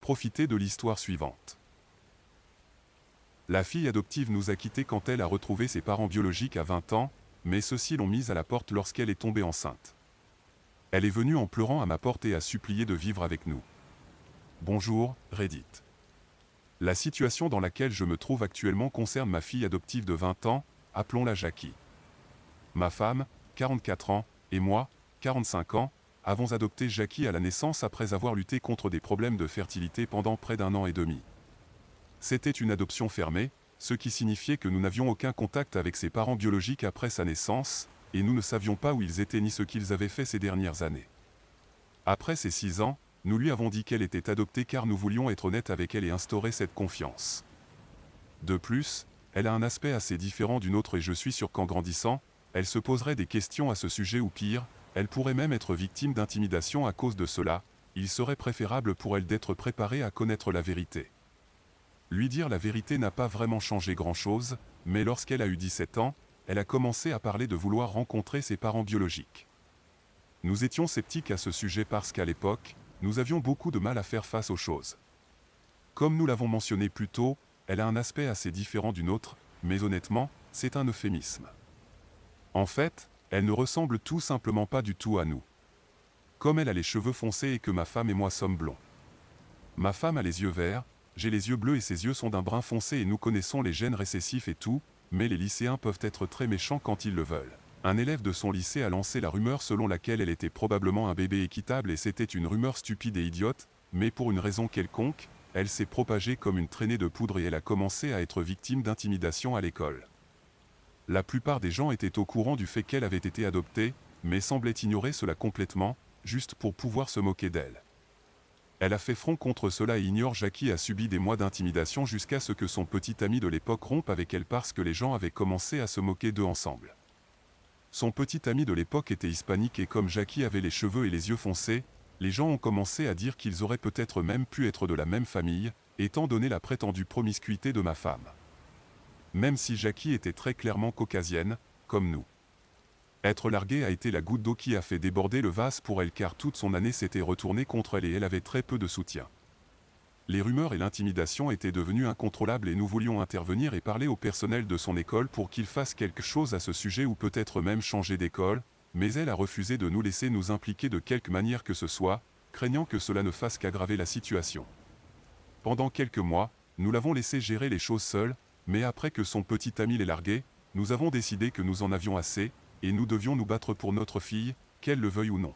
Profitez de l'histoire suivante. La fille adoptive nous a quittés quand elle a retrouvé ses parents biologiques à 20 ans, mais ceux-ci l'ont mise à la porte lorsqu'elle est tombée enceinte. Elle est venue en pleurant à ma porte et a supplié de vivre avec nous. Bonjour, Reddit. La situation dans laquelle je me trouve actuellement concerne ma fille adoptive de 20 ans, appelons-la Jackie. Ma femme, 44 ans, et moi, 45 ans, avons adopté Jackie à la naissance après avoir lutté contre des problèmes de fertilité pendant près d'1 an et demi. C'était une adoption fermée, ce qui signifiait que nous n'avions aucun contact avec ses parents biologiques après sa naissance, et nous ne savions pas où ils étaient ni ce qu'ils avaient fait ces dernières années. Après ces 6 ans, nous lui avons dit qu'elle était adoptée car nous voulions être honnêtes avec elle et instaurer cette confiance. De plus, elle a un aspect assez différent d'une autre et je suis sûr qu'en grandissant, elle se poserait des questions à ce sujet ou pire, elle pourrait même être victime d'intimidation à cause de cela, il serait préférable pour elle d'être préparée à connaître la vérité. Lui dire la vérité n'a pas vraiment changé grand-chose, mais lorsqu'elle a eu 17 ans, elle a commencé à parler de vouloir rencontrer ses parents biologiques. Nous étions sceptiques à ce sujet parce qu'à l'époque, nous avions beaucoup de mal à faire face aux choses. Comme nous l'avons mentionné plus tôt, elle a un aspect assez différent d'une autre, mais honnêtement, c'est un euphémisme. En fait, elle ne ressemble tout simplement pas du tout à nous. Comme elle a les cheveux foncés et que ma femme et moi sommes blonds. Ma femme a les yeux verts, j'ai les yeux bleus et ses yeux sont d'un brun foncé et nous connaissons les gènes récessifs et tout, mais les lycéens peuvent être très méchants quand ils le veulent. Un élève de son lycée a lancé la rumeur selon laquelle elle était probablement un bébé équitable et c'était une rumeur stupide et idiote, mais pour une raison quelconque, elle s'est propagée comme une traînée de poudre et elle a commencé à être victime d'intimidation à l'école. La plupart des gens étaient au courant du fait qu'elle avait été adoptée, mais semblaient ignorer cela complètement, juste pour pouvoir se moquer d'elle. Elle a fait front contre cela et ignore Jackie a subi des mois d'intimidation jusqu'à ce que son petit ami de l'époque rompe avec elle parce que les gens avaient commencé à se moquer d'eux ensemble. Son petit ami de l'époque était hispanique et comme Jackie avait les cheveux et les yeux foncés, les gens ont commencé à dire qu'ils auraient peut-être même pu être de la même famille, étant donné la prétendue promiscuité de ma femme. Même si Jackie était très clairement caucasienne, comme nous. Être larguée a été la goutte d'eau qui a fait déborder le vase pour elle car toute son année s'était retournée contre elle et elle avait très peu de soutien. Les rumeurs et l'intimidation étaient devenues incontrôlables et nous voulions intervenir et parler au personnel de son école pour qu'il fasse quelque chose à ce sujet ou peut-être même changer d'école, mais elle a refusé de nous laisser nous impliquer de quelque manière que ce soit, craignant que cela ne fasse qu'aggraver la situation. Pendant quelques mois, nous l'avons laissé gérer les choses seule, mais après que son petit ami l'ait largué, nous avons décidé que nous en avions assez, et nous devions nous battre pour notre fille, qu'elle le veuille ou non.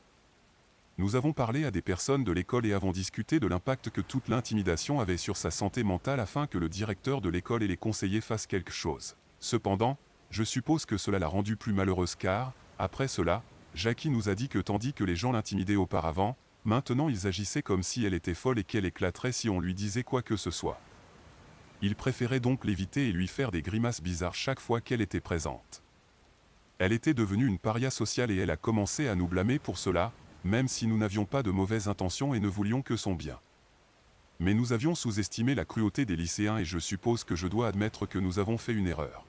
Nous avons parlé à des personnes de l'école et avons discuté de l'impact que toute l'intimidation avait sur sa santé mentale afin que le directeur de l'école et les conseillers fassent quelque chose. Cependant, je suppose que cela l'a rendue plus malheureuse car, après cela, Jackie nous a dit que tandis que les gens l'intimidaient auparavant, maintenant ils agissaient comme si elle était folle et qu'elle éclaterait si on lui disait quoi que ce soit. Il préférait donc l'éviter et lui faire des grimaces bizarres chaque fois qu'elle était présente. Elle était devenue une paria sociale et elle a commencé à nous blâmer pour cela, même si nous n'avions pas de mauvaises intentions et ne voulions que son bien. Mais nous avions sous-estimé la cruauté des lycéens et je suppose que je dois admettre que nous avons fait une erreur.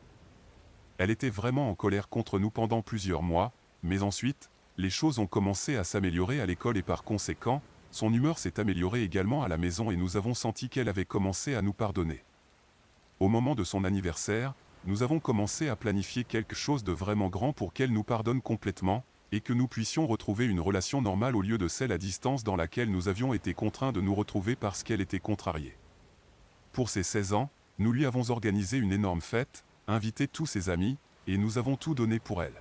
Elle était vraiment en colère contre nous pendant plusieurs mois, mais ensuite, les choses ont commencé à s'améliorer à l'école et par conséquent, son humeur s'est améliorée également à la maison et nous avons senti qu'elle avait commencé à nous pardonner. Au moment de son anniversaire, nous avons commencé à planifier quelque chose de vraiment grand pour qu'elle nous pardonne complètement, et que nous puissions retrouver une relation normale au lieu de celle à distance dans laquelle nous avions été contraints de nous retrouver parce qu'elle était contrariée. Pour ses 16 ans, nous lui avons organisé une énorme fête, invité tous ses amis, et nous avons tout donné pour elle.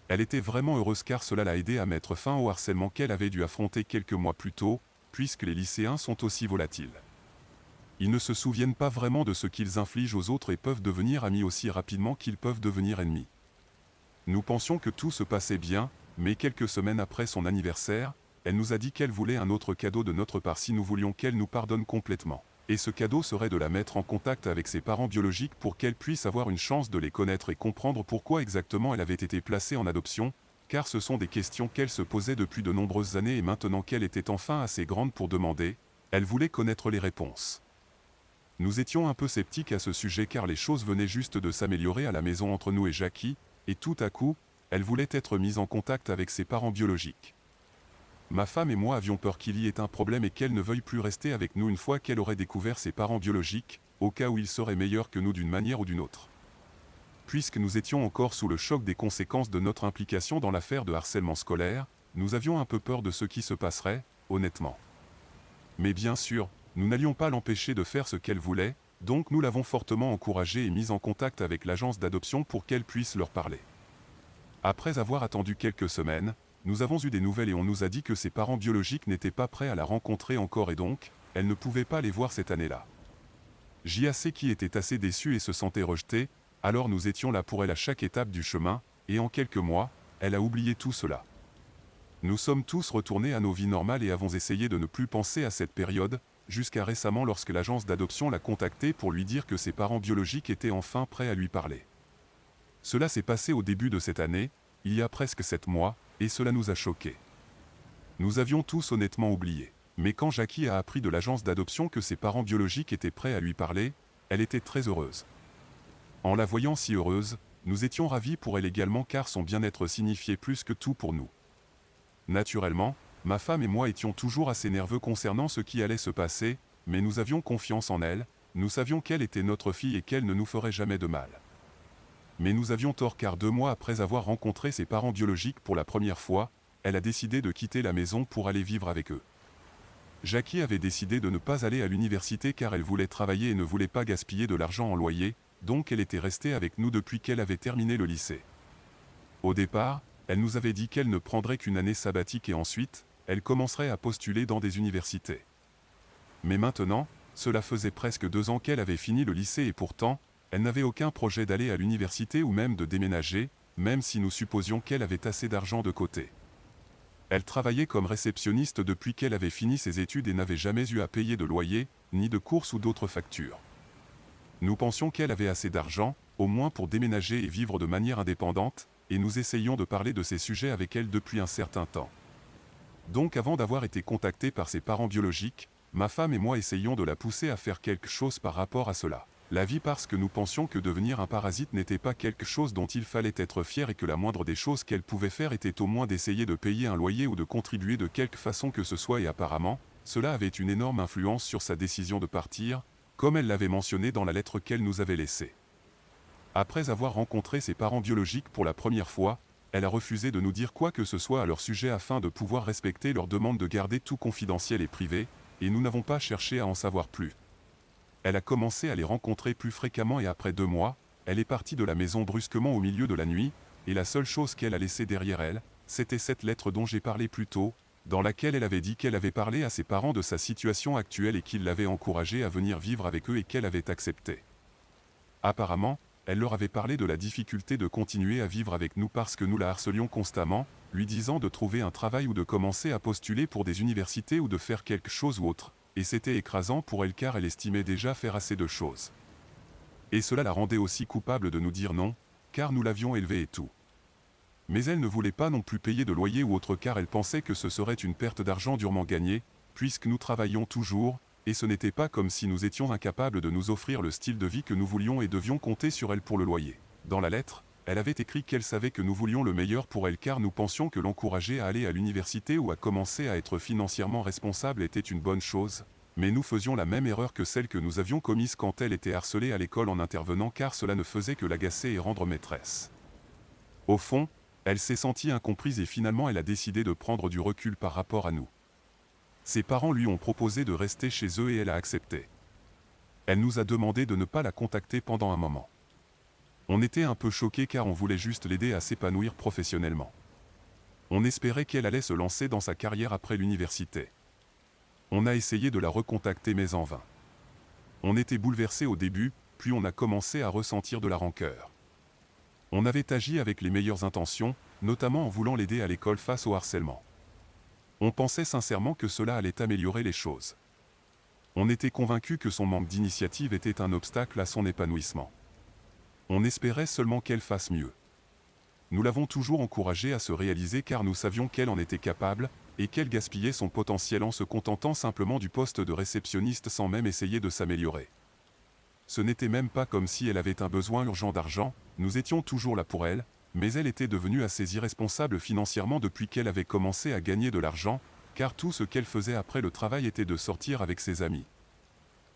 Elle était vraiment heureuse car cela l'a aidée à mettre fin au harcèlement qu'elle avait dû affronter quelques mois plus tôt, puisque les lycéens sont aussi volatiles. Ils ne se souviennent pas vraiment de ce qu'ils infligent aux autres et peuvent devenir amis aussi rapidement qu'ils peuvent devenir ennemis. Nous pensions que tout se passait bien, mais quelques semaines après son anniversaire, elle nous a dit qu'elle voulait un autre cadeau de notre part si nous voulions qu'elle nous pardonne complètement. Et ce cadeau serait de la mettre en contact avec ses parents biologiques pour qu'elle puisse avoir une chance de les connaître et comprendre pourquoi exactement elle avait été placée en adoption, car ce sont des questions qu'elle se posait depuis de nombreuses années et maintenant qu'elle était enfin assez grande pour demander, elle voulait connaître les réponses. Nous étions un peu sceptiques à ce sujet car les choses venaient juste de s'améliorer à la maison entre nous et Jackie, et tout à coup, elle voulait être mise en contact avec ses parents biologiques. Ma femme et moi avions peur qu'il y ait un problème et qu'elle ne veuille plus rester avec nous une fois qu'elle aurait découvert ses parents biologiques, au cas où ils seraient meilleurs que nous d'une manière ou d'une autre. Puisque nous étions encore sous le choc des conséquences de notre implication dans l'affaire de harcèlement scolaire, nous avions un peu peur de ce qui se passerait, honnêtement. Mais bien sûr, nous n'allions pas l'empêcher de faire ce qu'elle voulait, donc nous l'avons fortement encouragée et mise en contact avec l'agence d'adoption pour qu'elle puisse leur parler. Après avoir attendu quelques semaines, nous avons eu des nouvelles et on nous a dit que ses parents biologiques n'étaient pas prêts à la rencontrer encore et donc, elle ne pouvait pas les voir cette année-là. JAC qui était assez déçue et se sentait rejetée, alors nous étions là pour elle à chaque étape du chemin, et en quelques mois, elle a oublié tout cela. Nous sommes tous retournés à nos vies normales et avons essayé de ne plus penser à cette période, jusqu'à récemment lorsque l'agence d'adoption l'a contacté pour lui dire que ses parents biologiques étaient enfin prêts à lui parler. Cela s'est passé au début de cette année, il y a presque 7 mois, et cela nous a choqués. Nous avions tous honnêtement oublié. Mais quand Jackie a appris de l'agence d'adoption que ses parents biologiques étaient prêts à lui parler, elle était très heureuse. En la voyant si heureuse, nous étions ravis pour elle également car son bien-être signifiait plus que tout pour nous. Naturellement, ma femme et moi étions toujours assez nerveux concernant ce qui allait se passer, mais nous avions confiance en elle, nous savions qu'elle était notre fille et qu'elle ne nous ferait jamais de mal. Mais nous avions tort car 2 mois après avoir rencontré ses parents biologiques pour la première fois, elle a décidé de quitter la maison pour aller vivre avec eux. Jackie avait décidé de ne pas aller à l'université car elle voulait travailler et ne voulait pas gaspiller de l'argent en loyer, donc elle était restée avec nous depuis qu'elle avait terminé le lycée. Au départ, elle nous avait dit qu'elle ne prendrait qu'une année sabbatique et ensuite, elle commencerait à postuler dans des universités. Mais maintenant, cela faisait presque 2 ans qu'elle avait fini le lycée et pourtant, elle n'avait aucun projet d'aller à l'université ou même de déménager, même si nous supposions qu'elle avait assez d'argent de côté. Elle travaillait comme réceptionniste depuis qu'elle avait fini ses études et n'avait jamais eu à payer de loyer, ni de courses ou d'autres factures. Nous pensions qu'elle avait assez d'argent, au moins pour déménager et vivre de manière indépendante, et nous essayions de parler de ces sujets avec elle depuis un certain temps. Donc avant d'avoir été contactés par ses parents biologiques, ma femme et moi essayions de la pousser à faire quelque chose par rapport à cela. La vie parce que nous pensions que devenir un parasite n'était pas quelque chose dont il fallait être fier et que la moindre des choses qu'elle pouvait faire était au moins d'essayer de payer un loyer ou de contribuer de quelque façon que ce soit et apparemment, cela avait une énorme influence sur sa décision de partir, comme elle l'avait mentionné dans la lettre qu'elle nous avait laissée. Après avoir rencontré ses parents biologiques pour la première fois, elle a refusé de nous dire quoi que ce soit à leur sujet afin de pouvoir respecter leur demande de garder tout confidentiel et privé, et nous n'avons pas cherché à en savoir plus. Elle a commencé à les rencontrer plus fréquemment et après 2 mois, elle est partie de la maison brusquement au milieu de la nuit, et la seule chose qu'elle a laissée derrière elle, c'était cette lettre dont j'ai parlé plus tôt, dans laquelle elle avait dit qu'elle avait parlé à ses parents de sa situation actuelle et qu'ils l'avaient encouragée à venir vivre avec eux et qu'elle avait accepté. Apparemment, elle leur avait parlé de la difficulté de continuer à vivre avec nous parce que nous la harcelions constamment, lui disant de trouver un travail ou de commencer à postuler pour des universités ou de faire quelque chose ou autre. Et c'était écrasant pour elle car elle estimait déjà faire assez de choses. Et cela la rendait aussi coupable de nous dire non, car nous l'avions élevée et tout. Mais elle ne voulait pas non plus payer de loyer ou autre car elle pensait que ce serait une perte d'argent durement gagnée, puisque nous travaillions toujours, et ce n'était pas comme si nous étions incapables de nous offrir le style de vie que nous voulions et devions compter sur elle pour le loyer. Dans la lettre, elle avait écrit qu'elle savait que nous voulions le meilleur pour elle car nous pensions que l'encourager à aller à l'université ou à commencer à être financièrement responsable était une bonne chose, mais nous faisions la même erreur que celle que nous avions commise quand elle était harcelée à l'école en intervenant car cela ne faisait que l'agacer et rendre maîtresse. Au fond, elle s'est sentie incomprise et finalement elle a décidé de prendre du recul par rapport à nous. Ses parents lui ont proposé de rester chez eux et elle a accepté. Elle nous a demandé de ne pas la contacter pendant un moment. On était un peu choqués car on voulait juste l'aider à s'épanouir professionnellement. On espérait qu'elle allait se lancer dans sa carrière après l'université. On a essayé de la recontacter mais en vain. On était bouleversés au début, puis on a commencé à ressentir de la rancœur. On avait agi avec les meilleures intentions, notamment en voulant l'aider à l'école face au harcèlement. On pensait sincèrement que cela allait améliorer les choses. On était convaincus que son manque d'initiative était un obstacle à son épanouissement. On espérait seulement qu'elle fasse mieux. Nous l'avons toujours encouragée à se réaliser car nous savions qu'elle en était capable, et qu'elle gaspillait son potentiel en se contentant simplement du poste de réceptionniste sans même essayer de s'améliorer. Ce n'était même pas comme si elle avait un besoin urgent d'argent, nous étions toujours là pour elle, mais elle était devenue assez irresponsable financièrement depuis qu'elle avait commencé à gagner de l'argent, car tout ce qu'elle faisait après le travail était de sortir avec ses amis.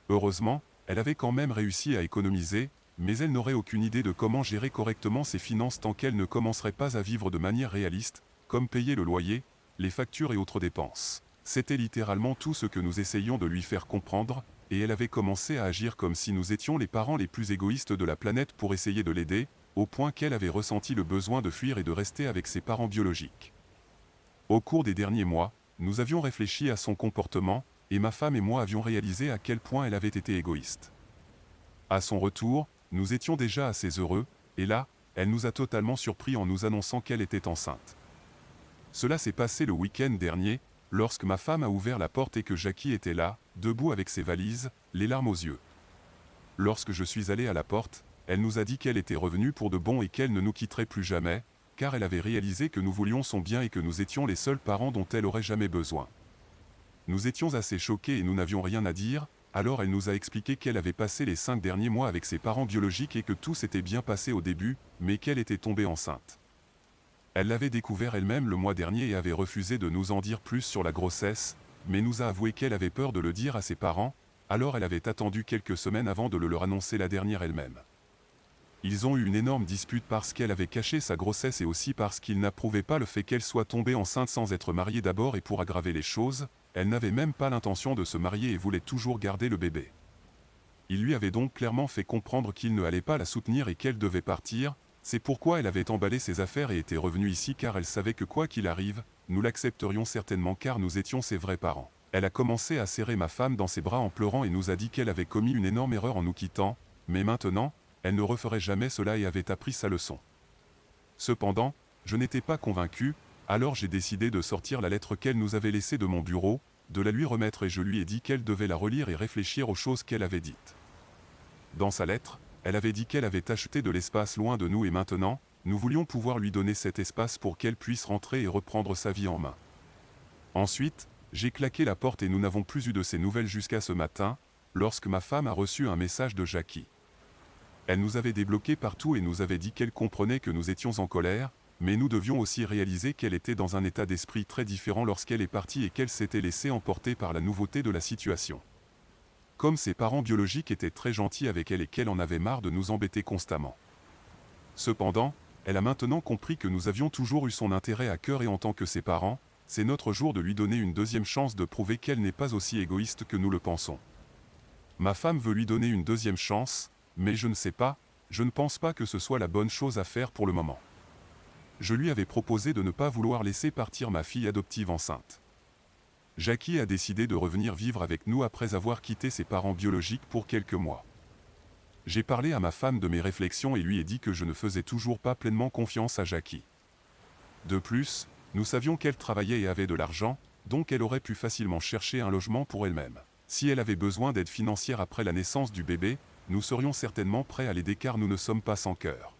Heureusement, elle avait quand même réussi à économiser, mais elle n'aurait aucune idée de comment gérer correctement ses finances tant qu'elle ne commencerait pas à vivre de manière réaliste, comme payer le loyer, les factures et autres dépenses. C'était littéralement tout ce que nous essayions de lui faire comprendre, et elle avait commencé à agir comme si nous étions les parents les plus égoïstes de la planète pour essayer de l'aider, au point qu'elle avait ressenti le besoin de fuir et de rester avec ses parents biologiques. Au cours des derniers mois, nous avions réfléchi à son comportement, et ma femme et moi avions réalisé à quel point elle avait été égoïste. À son retour, nous étions déjà assez heureux, et là, elle nous a totalement surpris en nous annonçant qu'elle était enceinte. Cela s'est passé le week-end dernier, lorsque ma femme a ouvert la porte et que Jackie était là, debout avec ses valises, les larmes aux yeux. Lorsque je suis allé à la porte, elle nous a dit qu'elle était revenue pour de bon et qu'elle ne nous quitterait plus jamais, car elle avait réalisé que nous voulions son bien et que nous étions les seuls parents dont elle aurait jamais besoin. Nous étions assez choqués et nous n'avions rien à dire, alors elle nous a expliqué qu'elle avait passé les 5 derniers mois avec ses parents biologiques et que tout s'était bien passé au début, mais qu'elle était tombée enceinte. Elle l'avait découvert elle-même le mois dernier et avait refusé de nous en dire plus sur la grossesse, mais nous a avoué qu'elle avait peur de le dire à ses parents, alors elle avait attendu quelques semaines avant de le leur annoncer la dernière elle-même. Ils ont eu une énorme dispute parce qu'elle avait caché sa grossesse et aussi parce qu'il n'approuvait pas le fait qu'elle soit tombée enceinte sans être mariée d'abord et pour aggraver les choses, elle n'avait même pas l'intention de se marier et voulait toujours garder le bébé. Il lui avait donc clairement fait comprendre qu'il ne allait pas la soutenir et qu'elle devait partir, c'est pourquoi elle avait emballé ses affaires et était revenue ici car elle savait que quoi qu'il arrive, nous l'accepterions certainement car nous étions ses vrais parents. Elle a commencé à serrer ma femme dans ses bras en pleurant et nous a dit qu'elle avait commis une énorme erreur en nous quittant, mais maintenant, elle ne referait jamais cela et avait appris sa leçon. Cependant, je n'étais pas convaincu, alors j'ai décidé de sortir la lettre qu'elle nous avait laissée de mon bureau, de la lui remettre et je lui ai dit qu'elle devait la relire et réfléchir aux choses qu'elle avait dites. Dans sa lettre, elle avait dit qu'elle avait acheté de l'espace loin de nous et maintenant, nous voulions pouvoir lui donner cet espace pour qu'elle puisse rentrer et reprendre sa vie en main. Ensuite, j'ai claqué la porte et nous n'avons plus eu de ses nouvelles jusqu'à ce matin, lorsque ma femme a reçu un message de Jackie. Elle nous avait débloqués partout et nous avait dit qu'elle comprenait que nous étions en colère, mais nous devions aussi réaliser qu'elle était dans un état d'esprit très différent lorsqu'elle est partie et qu'elle s'était laissée emporter par la nouveauté de la situation. Comme ses parents biologiques étaient très gentils avec elle et qu'elle en avait marre de nous embêter constamment. Cependant, elle a maintenant compris que nous avions toujours eu son intérêt à cœur et en tant que ses parents, c'est notre jour de lui donner une deuxième chance de prouver qu'elle n'est pas aussi égoïste que nous le pensons. Ma femme veut lui donner une deuxième chance, mais je ne sais pas, je ne pense pas que ce soit la bonne chose à faire pour le moment. Je lui avais proposé de ne pas vouloir laisser partir ma fille adoptive enceinte. Jackie a décidé de revenir vivre avec nous après avoir quitté ses parents biologiques pour quelques mois. J'ai parlé à ma femme de mes réflexions et lui ai dit que je ne faisais toujours pas pleinement confiance à Jackie. De plus, nous savions qu'elle travaillait et avait de l'argent, donc elle aurait pu facilement chercher un logement pour elle-même. Si elle avait besoin d'aide financière après la naissance du bébé, nous serions certainement prêts à l'aider car nous ne sommes pas sans cœur.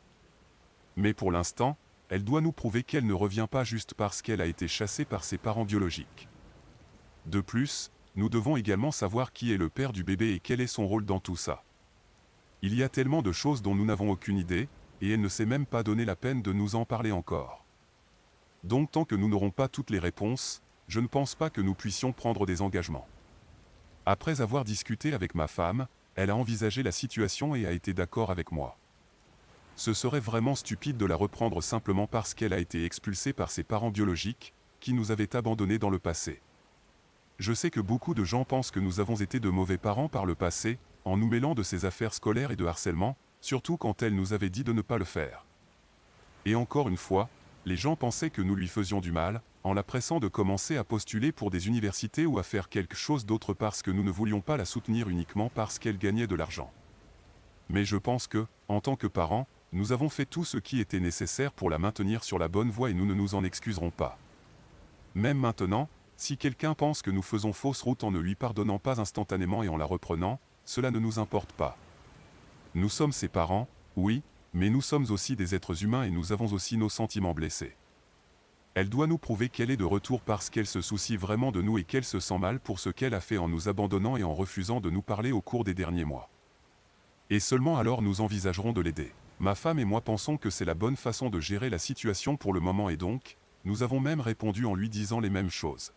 Mais pour l'instant, elle doit nous prouver qu'elle ne revient pas juste parce qu'elle a été chassée par ses parents biologiques. De plus, nous devons également savoir qui est le père du bébé et quel est son rôle dans tout ça. Il y a tellement de choses dont nous n'avons aucune idée, et elle ne s'est même pas donné la peine de nous en parler encore. Donc tant que nous n'aurons pas toutes les réponses, je ne pense pas que nous puissions prendre des engagements. Après avoir discuté avec ma femme, elle a envisagé la situation et a été d'accord avec moi. Ce serait vraiment stupide de la reprendre simplement parce qu'elle a été expulsée par ses parents biologiques, qui nous avaient abandonnés dans le passé. Je sais que beaucoup de gens pensent que nous avons été de mauvais parents par le passé, en nous mêlant de ces affaires scolaires et de harcèlement, surtout quand elle nous avait dit de ne pas le faire. Et encore une fois, les gens pensaient que nous lui faisions du mal, en la pressant de commencer à postuler pour des universités ou à faire quelque chose d'autre parce que nous ne voulions pas la soutenir uniquement parce qu'elle gagnait de l'argent. Mais je pense que, en tant que parents, nous avons fait tout ce qui était nécessaire pour la maintenir sur la bonne voie et nous ne nous en excuserons pas. Même maintenant, si quelqu'un pense que nous faisons fausse route en ne lui pardonnant pas instantanément et en la reprenant, cela ne nous importe pas. Nous sommes ses parents, oui, mais nous sommes aussi des êtres humains et nous avons aussi nos sentiments blessés. Elle doit nous prouver qu'elle est de retour parce qu'elle se soucie vraiment de nous et qu'elle se sent mal pour ce qu'elle a fait en nous abandonnant et en refusant de nous parler au cours des derniers mois. Et seulement alors nous envisagerons de l'aider. Ma femme et moi pensons que c'est la bonne façon de gérer la situation pour le moment et donc, nous avons même répondu en lui disant les mêmes choses.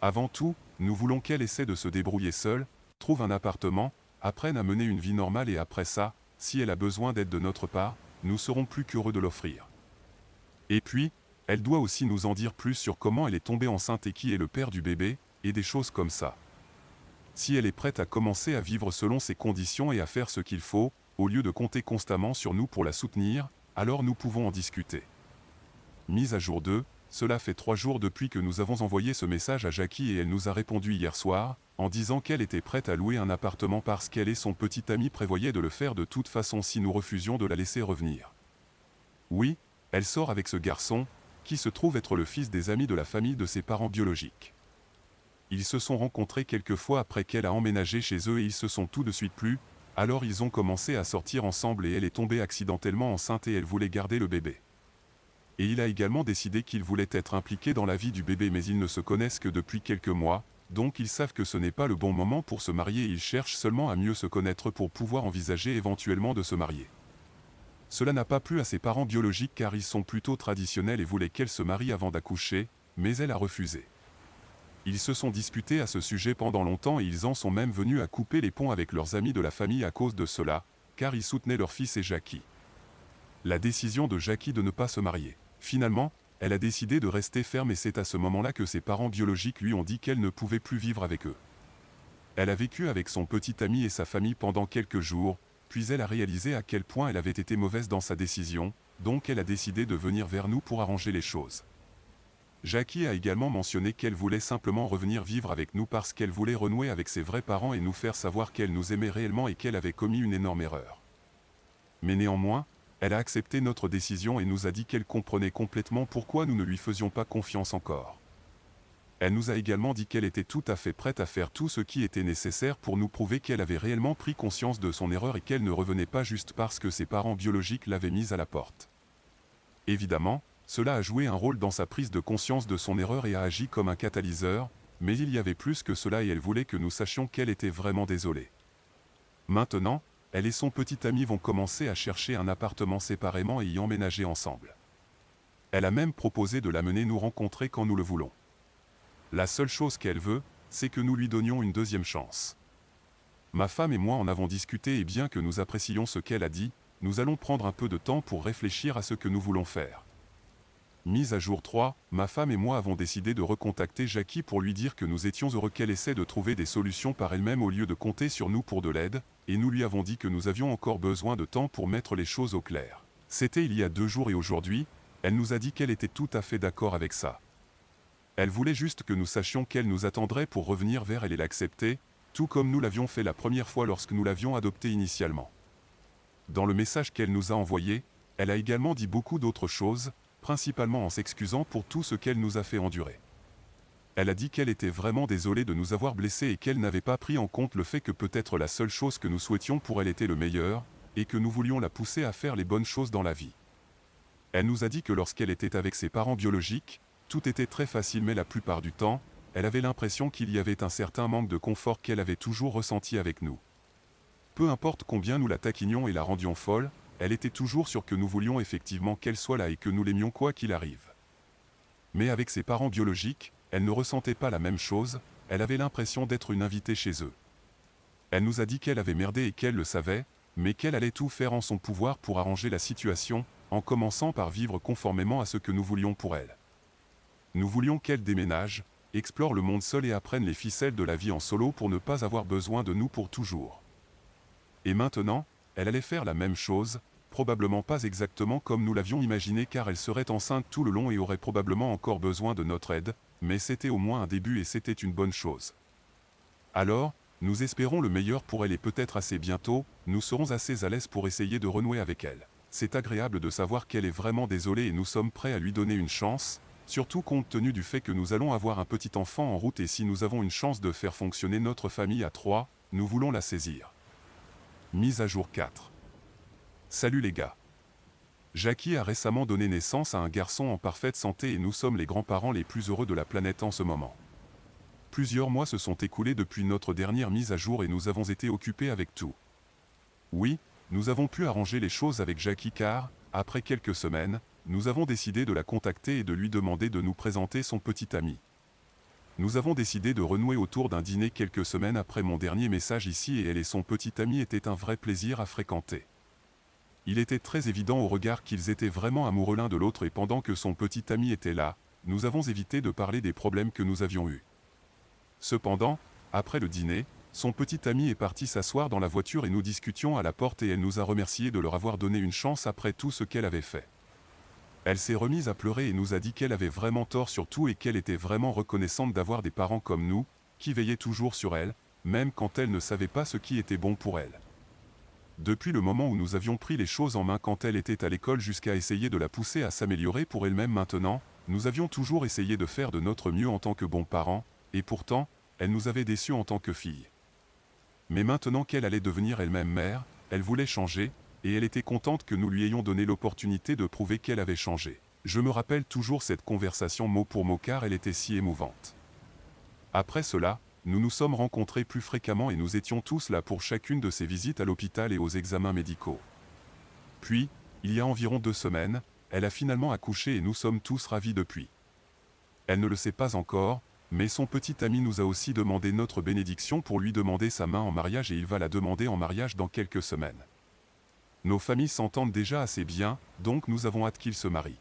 Avant tout, nous voulons qu'elle essaie de se débrouiller seule, trouve un appartement, apprenne à mener une vie normale et après ça, si elle a besoin d'aide de notre part, nous serons plus qu'heureux de l'offrir. Et puis, elle doit aussi nous en dire plus sur comment elle est tombée enceinte et qui est le père du bébé, et des choses comme ça. Si elle est prête à commencer à vivre selon ses conditions et à faire ce qu'il faut, au lieu de compter constamment sur nous pour la soutenir, alors nous pouvons en discuter. Mise à jour 2, cela fait 3 jours depuis que nous avons envoyé ce message à Jackie et elle nous a répondu hier soir, en disant qu'elle était prête à louer un appartement parce qu'elle et son petit ami prévoyaient de le faire de toute façon si nous refusions de la laisser revenir. Oui, elle sort avec ce garçon, qui se trouve être le fils des amis de la famille de ses parents biologiques. Ils se sont rencontrés quelques fois après qu'elle a emménagé chez eux et ils se sont tout de suite plu, alors ils ont commencé à sortir ensemble et elle est tombée accidentellement enceinte et elle voulait garder le bébé. Et il a également décidé qu'il voulait être impliqué dans la vie du bébé mais ils ne se connaissent que depuis quelques mois, donc ils savent que ce n'est pas le bon moment pour se marier et ils cherchent seulement à mieux se connaître pour pouvoir envisager éventuellement de se marier. Cela n'a pas plu à ses parents biologiques car ils sont plutôt traditionnels et voulaient qu'elle se marie avant d'accoucher, mais elle a refusé. Ils se sont disputés à ce sujet pendant longtemps et ils en sont même venus à couper les ponts avec leurs amis de la famille à cause de cela, car ils soutenaient leur fils et Jackie. La décision de Jackie de ne pas se marier. Finalement, elle a décidé de rester ferme et c'est à ce moment-là que ses parents biologiques lui ont dit qu'elle ne pouvait plus vivre avec eux. Elle a vécu avec son petit ami et sa famille pendant quelques jours, puis elle a réalisé à quel point elle avait été mauvaise dans sa décision, donc elle a décidé de venir vers nous pour arranger les choses. Jackie a également mentionné qu'elle voulait simplement revenir vivre avec nous parce qu'elle voulait renouer avec ses vrais parents et nous faire savoir qu'elle nous aimait réellement et qu'elle avait commis une énorme erreur. Mais néanmoins, elle a accepté notre décision et nous a dit qu'elle comprenait complètement pourquoi nous ne lui faisions pas confiance encore. Elle nous a également dit qu'elle était tout à fait prête à faire tout ce qui était nécessaire pour nous prouver qu'elle avait réellement pris conscience de son erreur et qu'elle ne revenait pas juste parce que ses parents biologiques l'avaient mise à la porte. Évidemment, cela a joué un rôle dans sa prise de conscience de son erreur et a agi comme un catalyseur, mais il y avait plus que cela et elle voulait que nous sachions qu'elle était vraiment désolée. Maintenant, elle et son petit ami vont commencer à chercher un appartement séparément et y emménager ensemble. Elle a même proposé de l'amener nous rencontrer quand nous le voulons. La seule chose qu'elle veut, c'est que nous lui donnions une deuxième chance. Ma femme et moi en avons discuté et bien que nous apprécions ce qu'elle a dit, nous allons prendre un peu de temps pour réfléchir à ce que nous voulons faire. Mise à jour 3, ma femme et moi avons décidé de recontacter Jackie pour lui dire que nous étions heureux qu'elle essaie de trouver des solutions par elle-même au lieu de compter sur nous pour de l'aide, et nous lui avons dit que nous avions encore besoin de temps pour mettre les choses au clair. C'était il y a 2 jours et aujourd'hui, elle nous a dit qu'elle était tout à fait d'accord avec ça. Elle voulait juste que nous sachions qu'elle nous attendrait pour revenir vers elle et l'accepter, tout comme nous l'avions fait la première fois lorsque nous l'avions adoptée initialement. Dans le message qu'elle nous a envoyé, elle a également dit beaucoup d'autres choses, principalement en s'excusant pour tout ce qu'elle nous a fait endurer. Elle a dit qu'elle était vraiment désolée de nous avoir blessés et qu'elle n'avait pas pris en compte le fait que peut-être la seule chose que nous souhaitions pour elle était le meilleur, et que nous voulions la pousser à faire les bonnes choses dans la vie. Elle nous a dit que lorsqu'elle était avec ses parents biologiques, tout était très facile mais la plupart du temps, elle avait l'impression qu'il y avait un certain manque de confort qu'elle avait toujours ressenti avec nous. Peu importe combien nous la taquinions et la rendions folle, elle était toujours sûre que nous voulions effectivement qu'elle soit là et que nous l'aimions quoi qu'il arrive. Mais avec ses parents biologiques, elle ne ressentait pas la même chose, elle avait l'impression d'être une invitée chez eux. Elle nous a dit qu'elle avait merdé et qu'elle le savait, mais qu'elle allait tout faire en son pouvoir pour arranger la situation, en commençant par vivre conformément à ce que nous voulions pour elle. Nous voulions qu'elle déménage, explore le monde seule et apprenne les ficelles de la vie en solo pour ne pas avoir besoin de nous pour toujours. Et maintenant, elle allait faire la même chose, probablement pas exactement comme nous l'avions imaginé car elle serait enceinte tout le long et aurait probablement encore besoin de notre aide, mais c'était au moins un début et c'était une bonne chose. Alors, nous espérons le meilleur pour elle et peut-être assez bientôt, nous serons assez à l'aise pour essayer de renouer avec elle. C'est agréable de savoir qu'elle est vraiment désolée et nous sommes prêts à lui donner une chance, surtout compte tenu du fait que nous allons avoir un petit enfant en route et si nous avons une chance de faire fonctionner notre famille à 3, nous voulons la saisir. Mise à jour 4. Salut les gars. Jackie a récemment donné naissance à un garçon en parfaite santé et nous sommes les grands-parents les plus heureux de la planète en ce moment. Plusieurs mois se sont écoulés depuis notre dernière mise à jour et nous avons été occupés avec tout. Oui, nous avons pu arranger les choses avec Jackie car, après quelques semaines, nous avons décidé de la contacter et de lui demander de nous présenter son petit ami. Nous avons décidé de renouer autour d'un dîner quelques semaines après mon dernier message ici et elle et son petit ami étaient un vrai plaisir à fréquenter. Il était très évident au regard qu'ils étaient vraiment amoureux l'un de l'autre et pendant que son petit ami était là, nous avons évité de parler des problèmes que nous avions eus. Cependant, après le dîner, son petit ami est parti s'asseoir dans la voiture et nous discutions à la porte et elle nous a remercié de leur avoir donné une chance après tout ce qu'elle avait fait. Elle s'est remise à pleurer et nous a dit qu'elle avait vraiment tort sur tout et qu'elle était vraiment reconnaissante d'avoir des parents comme nous, qui veillaient toujours sur elle, même quand elle ne savait pas ce qui était bon pour elle. Depuis le moment où nous avions pris les choses en main quand elle était à l'école jusqu'à essayer de la pousser à s'améliorer pour elle-même maintenant, nous avions toujours essayé de faire de notre mieux en tant que bons parents, et pourtant, elle nous avait déçus en tant que fille. Mais maintenant qu'elle allait devenir elle-même mère, elle voulait changer, et elle était contente que nous lui ayons donné l'opportunité de prouver qu'elle avait changé. Je me rappelle toujours cette conversation mot pour mot car elle était si émouvante. Après cela, nous nous sommes rencontrés plus fréquemment et nous étions tous là pour chacune de ses visites à l'hôpital et aux examens médicaux. Puis, il y a environ 2 semaines, elle a finalement accouché et nous sommes tous ravis depuis. Elle ne le sait pas encore, mais son petit ami nous a aussi demandé notre bénédiction pour lui demander sa main en mariage et il va la demander en mariage dans quelques semaines. Nos familles s'entendent déjà assez bien, donc nous avons hâte qu'ils se marient.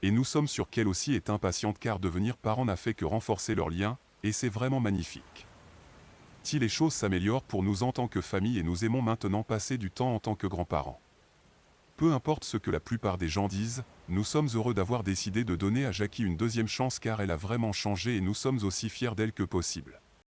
Et nous sommes sûrs qu'elle aussi est impatiente car devenir parent n'a fait que renforcer leur lien, et c'est vraiment magnifique. Si les choses s'améliorent pour nous en tant que famille et nous aimons maintenant passer du temps en tant que grands-parents. Peu importe ce que la plupart des gens disent, nous sommes heureux d'avoir décidé de donner à Jackie une deuxième chance car elle a vraiment changé et nous sommes aussi fiers d'elle que possible.